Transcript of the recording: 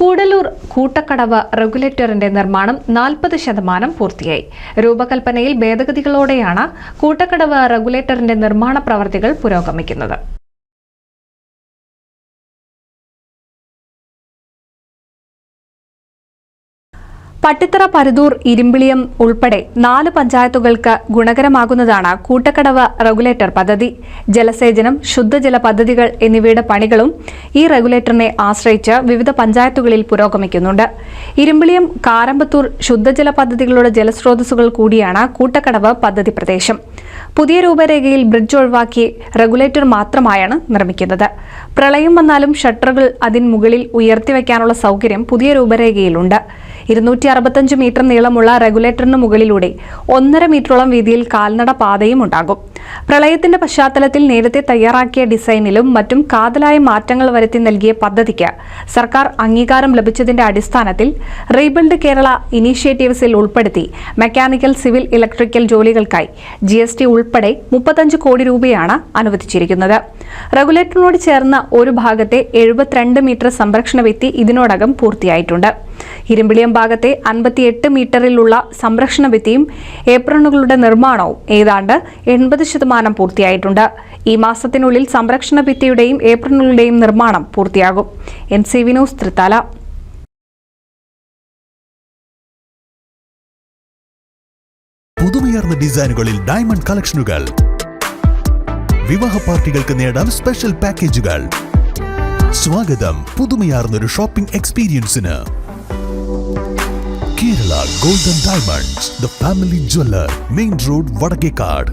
കൂടല്ലൂർ കൂട്ടക്കടവ് റെഗുലേറ്ററിന്റെ നിർമ്മാണം 40% പൂർത്തിയായി. രൂപകൽപ്പനയിൽ ഭേദഗതികളോടെയാണ് കൂട്ടക്കടവ് റെഗുലേറ്ററിന്റെ നിർമ്മാണ പ്രവൃത്തികൾ പുരോഗമിക്കുന്നത്. പട്ടിത്തറ, പരുതൂർ, ഇരുമ്പിളിയം ഉൾപ്പെടെ 4 പഞ്ചായത്തുകൾക്ക് ഗുണകരമാകുന്നതാണ് കൂട്ടക്കടവ് റെഗുലേറ്റർ പദ്ധതി. ജലസേചനം, ശുദ്ധജല പദ്ധതികൾ എന്നിവയുടെ പണികളും ഈ റെഗുലേറ്ററിനെ ആശ്രയിച്ച് വിവിധ പഞ്ചായത്തുകളിൽ പുരോഗമിക്കുന്നുണ്ട്. ഇരുമ്പിളിയം, കാരമ്പത്തൂർ ശുദ്ധജല പദ്ധതികളുടെ ജലസ്രോതസ്സുകൾ കൂടിയാണ് കൂട്ടക്കടവ് പദ്ധതി പ്രദേശം. പുതിയ രൂപരേഖയിൽ ബ്രിഡ്ജ് ഒഴിവാക്കി റെഗുലേറ്റർ മാത്രമായാണ് നിർമ്മിക്കുന്നത്. പ്രളയം വന്നാലും ഷട്ടറുകൾ അതിന് മുകളിൽ ഉയർത്തിവെക്കാനുള്ള സൗകര്യം പുതിയ രൂപരേഖയിലുണ്ട്. 265 മീറ്റർ നീളമുള്ള റെഗുലേറ്ററിന് മുകളിലൂടെ 1.5 മീറ്ററോളം വീതിയിൽ കാൽനട പാതയും ഉണ്ടാകും. പ്രളയത്തിന്റെ പശ്ചാത്തലത്തിൽ നേരത്തെ തയ്യാറാക്കിയ ഡിസൈനിലും മറ്റും കാതലായ മാറ്റങ്ങൾ വരുത്തി നൽകിയ പദ്ധതിക്ക് സർക്കാർ അംഗീകാരം ലഭിച്ചതിന്റെ അടിസ്ഥാനത്തിൽ റീബിൽഡ് കേരള ഇനീഷ്യേറ്റീവ്സിൽ ഉൾപ്പെടുത്തി മെക്കാനിക്കൽ, സിവിൽ, ഇലക്ട്രിക്കൽ ജോലികൾക്കായി GST ഉൾപ്പെടെ 35 കോടി രൂപയാണ് അനുവദിച്ചിരിക്കുന്നത്. റെഗുലേറ്ററിനോട് ചേർന്ന ഒരു ഭാഗത്തെ 72 മീറ്റർ സംരക്ഷണ ഭിത്തി ഇതിനോടകം പൂർത്തിയായിട്ടുണ്ട്. ഇരുമ്പിളിയം ഭാഗത്തെ 58 മീറ്ററിലുള്ള സംരക്ഷണ ഭിത്തിയും ഏപ്രണുകളുടെ നിർമ്മാണവും ഏതാണ്ട് 80% പൂർത്തിയായിട്ടുണ്ട്. ഈ മാസത്തിനുള്ളിൽ സംരക്ഷണ ഭിത്തിയുടെയും ഏപ്രണുകളുടെയും നിർമ്മാണം പൂർത്തിയാകും. NCV news, Thrithala. പുതുമയാർന്ന ഡിസൈനുകളിൽ ഡയമണ്ട് കളക്ഷനുകൾ, വിവാഹ പാർട്ടികൾക്ക് നേടാൻ സ്പെഷ്യൽ പാക്കേജുകൾ. സ്വാഗതം പുതുമയാർന്നൊരു ഷോപ്പിംഗ് എക്സ്പീരിയൻസിന്. Kerala Golden Diamonds, the family jeweler, Main Road, Vadakekad.